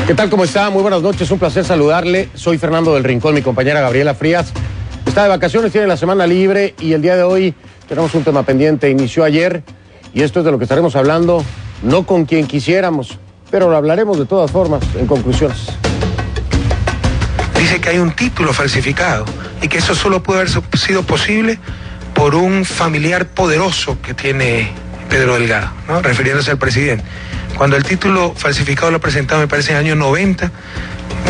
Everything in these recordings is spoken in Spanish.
¿Qué tal? ¿Cómo está? Muy buenas noches, un placer saludarle. Soy Fernando del Rincón, mi compañera Gabriela Frías está de vacaciones, tiene la semana libre y el día de hoy tenemos un tema pendiente. Inició ayer y esto es de lo que estaremos hablando, no con quien quisiéramos, pero lo hablaremos de todas formas en conclusiones. Dice que hay un título falsificado y que eso solo puede haber sido posible por un familiar poderoso que tiene Pedro Delgado, ¿no? Refiriéndose al presidente. Cuando el título falsificado lo presentaba, me parece, en el año 90,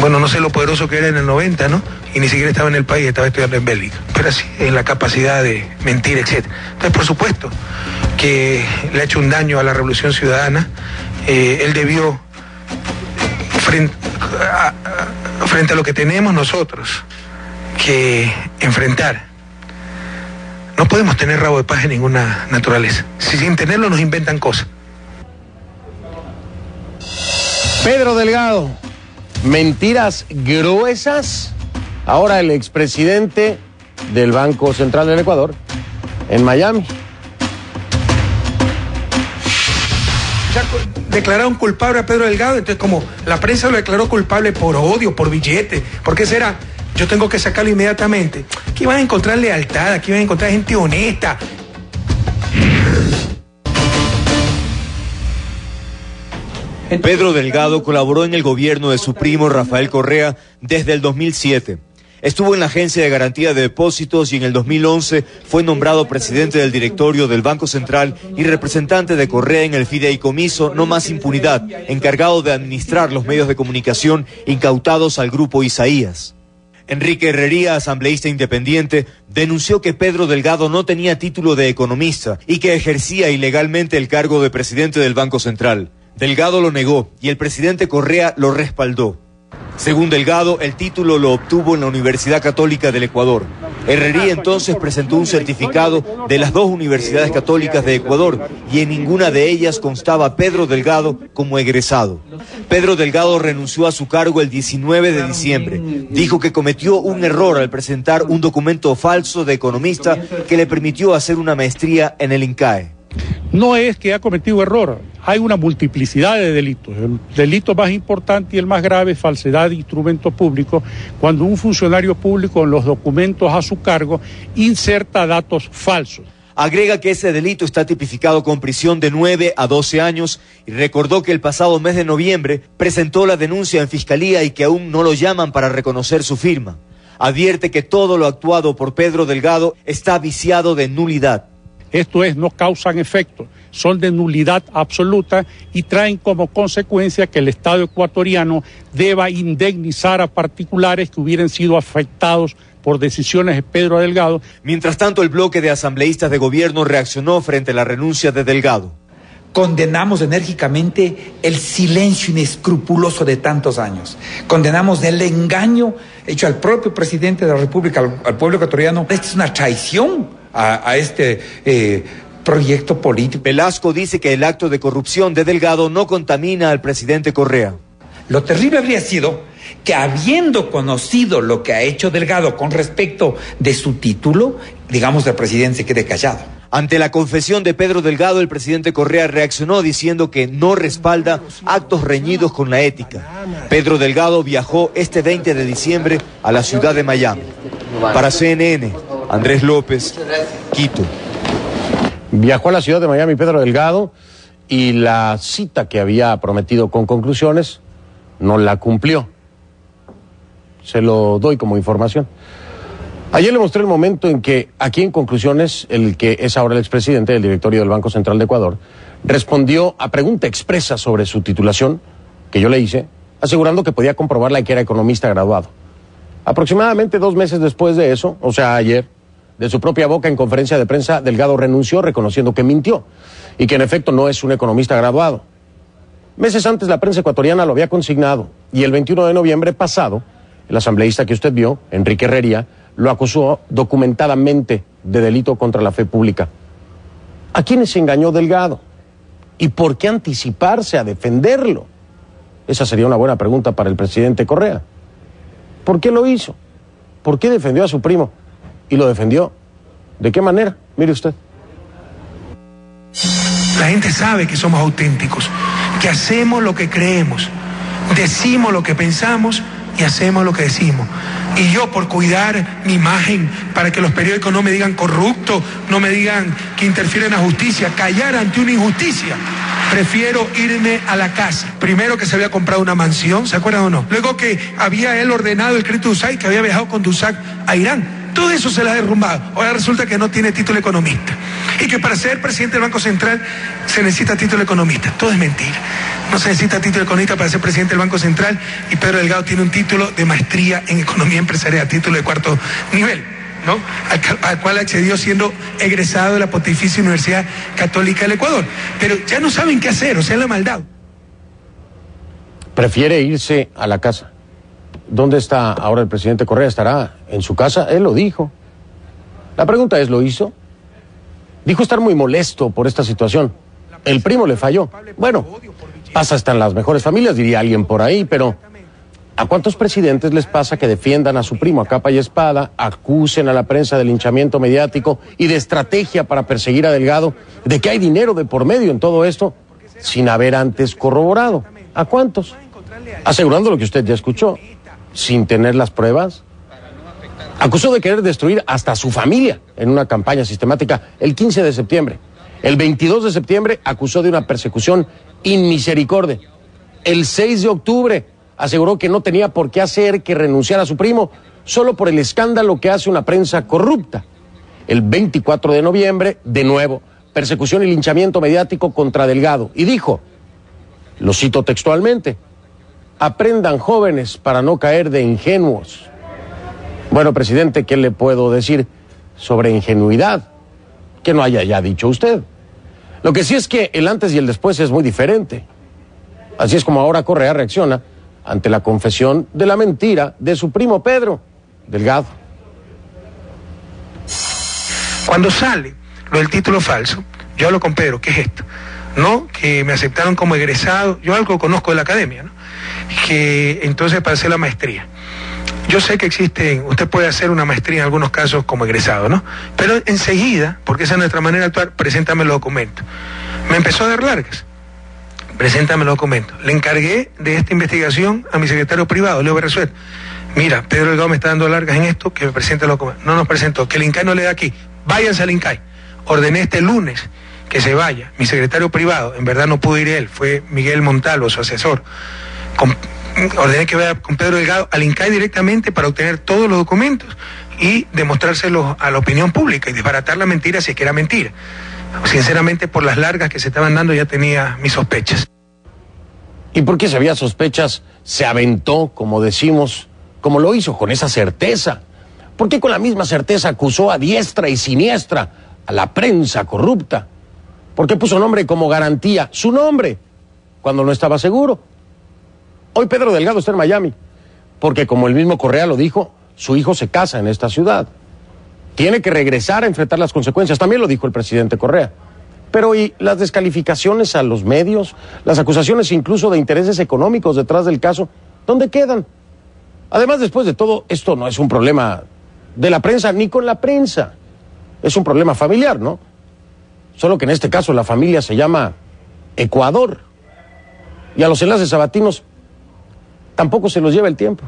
bueno, no sé lo poderoso que era en el 90, ¿no? Y ni siquiera estaba en el país, estaba estudiando en Bélgica. Pero así, en la capacidad de mentir, etc. Entonces, por supuesto, que le ha hecho un daño a la Revolución Ciudadana. Él debió, frente a lo que tenemos nosotros que enfrentar, no podemos tener rabo de paja en ninguna naturaleza. Si sin tenerlo nos inventan cosas. Pedro Delgado, mentiras gruesas. Ahora el expresidente del Banco Central del Ecuador en Miami. Ya declararon culpable a Pedro Delgado, entonces como la prensa lo declaró culpable por odio, por billete, ¿por qué será? Yo tengo que sacarlo inmediatamente. Aquí van a encontrar lealtad, aquí van a encontrar gente honesta. Pedro Delgado colaboró en el gobierno de su primo Rafael Correa desde el 2007. Estuvo en la Agencia de Garantía de Depósitos y en el 2011 fue nombrado presidente del directorio del Banco Central y representante de Correa en el fideicomiso No Más Impunidad, encargado de administrar los medios de comunicación incautados al grupo Isaías. Enrique Herrería, asambleísta independiente, denunció que Pedro Delgado no tenía título de economista y que ejercía ilegalmente el cargo de presidente del Banco Central. Delgado lo negó y el presidente Correa lo respaldó. Según Delgado, el título lo obtuvo en la Universidad Católica del Ecuador. Herrería entonces presentó un certificado de las dos universidades católicas de Ecuador y en ninguna de ellas constaba Pedro Delgado como egresado. Pedro Delgado renunció a su cargo el 19 de diciembre. Dijo que cometió un error al presentar un documento falso de economista que le permitió hacer una maestría en el INCAE. No es que ha cometido error, hay una multiplicidad de delitos. El delito más importante y el más grave es falsedad de instrumento público, cuando un funcionario público en los documentos a su cargo inserta datos falsos. Agrega que ese delito está tipificado con prisión de 9 a 12 años y recordó que el pasado mes de noviembre presentó la denuncia en Fiscalía y que aún no lo llaman para reconocer su firma. Advierte que todo lo actuado por Pedro Delgado está viciado de nulidad. Esto es, no causan efecto, son de nulidad absoluta y traen como consecuencia que el Estado ecuatoriano deba indemnizar a particulares que hubieran sido afectados por decisiones de Pedro Delgado. Mientras tanto, el bloque de asambleístas de gobierno reaccionó frente a la renuncia de Delgado. Condenamos enérgicamente el silencio inescrupuloso de tantos años. Condenamos el engaño hecho al propio presidente de la República, al pueblo ecuatoriano. Esta es una traición a este proyecto político. Velasco dice que el acto de corrupción de Delgado no contamina al presidente Correa. Lo terrible habría sido que, habiendo conocido lo que ha hecho Delgado con respecto de su título, digamos, el presidente se quede callado. Ante la confesión de Pedro Delgado, el presidente Correa reaccionó diciendo que no respalda actos reñidos con la ética. Pedro Delgado viajó este 20 de diciembre a la ciudad de Miami. Para CNN, Andrés López, Quito. Viajó a la ciudad de Miami Pedro Delgado y la cita que había prometido con conclusiones no la cumplió. Se lo doy como información. Ayer le mostré el momento en que, aquí en conclusiones, el que es ahora el expresidente del directorio del Banco Central de Ecuador, respondió a pregunta expresa sobre su titulación, que yo le hice, asegurando que podía comprobarla y que era economista graduado. Aproximadamente 2 meses después de eso, o sea, ayer, de su propia boca en conferencia de prensa, Delgado renunció reconociendo que mintió y que en efecto no es un economista graduado. Meses antes la prensa ecuatoriana lo había consignado y el 21 de noviembre pasado, el asambleísta que usted vio, Enrique Herrería, lo acusó documentadamente de delito contra la fe pública. ¿A quiénes engañó Delgado? ¿Y por qué anticiparse a defenderlo? Esa sería una buena pregunta para el presidente Correa. ¿Por qué lo hizo? ¿Por qué defendió a su primo? ¿Y lo defendió? ¿De qué manera? Mire usted. La gente sabe que somos auténticos, que hacemos lo que creemos, decimos lo que pensamos y hacemos lo que decimos. Y yo, por cuidar mi imagen, para que los periódicos no me digan corrupto, no me digan que interfiere en la justicia, callar ante una injusticia, prefiero irme a la casa. Primero, que se había comprado una mansión, ¿se acuerdan o no? Luego, que había él ordenado el crédito de USAID, que había viajado con DUSAC a Irán. Todo eso se le ha derrumbado. Ahora resulta que no tiene título economista. Y que para ser presidente del Banco Central se necesita título economista. Todo es mentira. No se necesita título economista para ser presidente del Banco Central, y Pedro Delgado tiene un título de maestría en economía empresarial, título de 4º nivel, ¿no? Al cual accedió siendo egresado de la Pontificia Universidad Católica del Ecuador. Pero ya no saben qué hacer, o sea, la maldad. Prefiere irse a la casa. ¿Dónde está ahora el presidente Correa? ¿Estará en su casa? Él lo dijo. La pregunta es, ¿lo hizo? Dijo estar muy molesto por esta situación. El primo le falló. Bueno, pasa hasta en las mejores familias, diría alguien por ahí, pero ¿a cuántos presidentes les pasa que defiendan a su primo a capa y espada, acusen a la prensa de linchamiento mediático y de estrategia para perseguir a Delgado, de que hay dinero de por medio en todo esto, sin haber antes corroborado? ¿A cuántos? Asegurando lo que usted ya escuchó, sin tener las pruebas. Acusó de querer destruir hasta su familia en una campaña sistemática el 15 de septiembre. El 22 de septiembre acusó de una persecución inmisericordia. El 6 de octubre aseguró que no tenía por qué hacer que renunciara a su primo solo por el escándalo que hace una prensa corrupta. El 24 de noviembre, de nuevo, persecución y linchamiento mediático contra Delgado. Y dijo, lo cito textualmente, aprendan jóvenes para no caer de ingenuos. Bueno, presidente, ¿qué le puedo decir sobre ingenuidad que no haya ya dicho usted? Lo que sí es que el antes y el después es muy diferente. Así es como ahora Correa reacciona ante la confesión de la mentira de su primo Pedro Delgado. Cuando sale lo del título falso, yo hablo con Pedro, ¿qué es esto? No, que me aceptaron como egresado, yo algo conozco de la academia, ¿no? Que entonces para hacer la maestría. Yo sé que existen, usted puede hacer una maestría en algunos casos como egresado, ¿no? Pero enseguida, porque esa es nuestra manera de actuar, preséntame los documentos. Me empezó a dar largas. Preséntame los documentos. Le encargué de esta investigación a mi secretario privado, Leo Berresuet. Mira, Pedro Delgado me está dando largas en esto, que me presente los documentos. No nos presentó, que el INCAI no le da aquí. Váyanse al INCAI. Ordené este lunes que se vaya. Mi secretario privado, en verdad no pudo ir él, fue Miguel Montalvo, su asesor. Ordené que vaya con Pedro Delgado al INCAI directamente para obtener todos los documentos y demostrárselos a la opinión pública y desbaratar la mentira si es que era mentira. Sinceramente, por las largas que se estaban dando ya tenía mis sospechas. ¿Y por qué si había sospechas se aventó, como decimos, como lo hizo, con esa certeza? ¿Por qué con la misma certeza acusó a diestra y siniestra a la prensa corrupta? ¿Por qué puso nombre como garantía, su nombre, cuando no estaba seguro? Hoy Pedro Delgado está en Miami, porque como el mismo Correa lo dijo, su hijo se casa en esta ciudad. Tiene que regresar a enfrentar las consecuencias, también lo dijo el presidente Correa. Pero ¿y las descalificaciones a los medios, las acusaciones incluso de intereses económicos detrás del caso, dónde quedan? Además, después de todo, esto no es un problema de la prensa ni con la prensa, es un problema familiar, ¿no? Solo que en este caso la familia se llama Ecuador y a los enlaces sabatinos tampoco se los lleva el tiempo.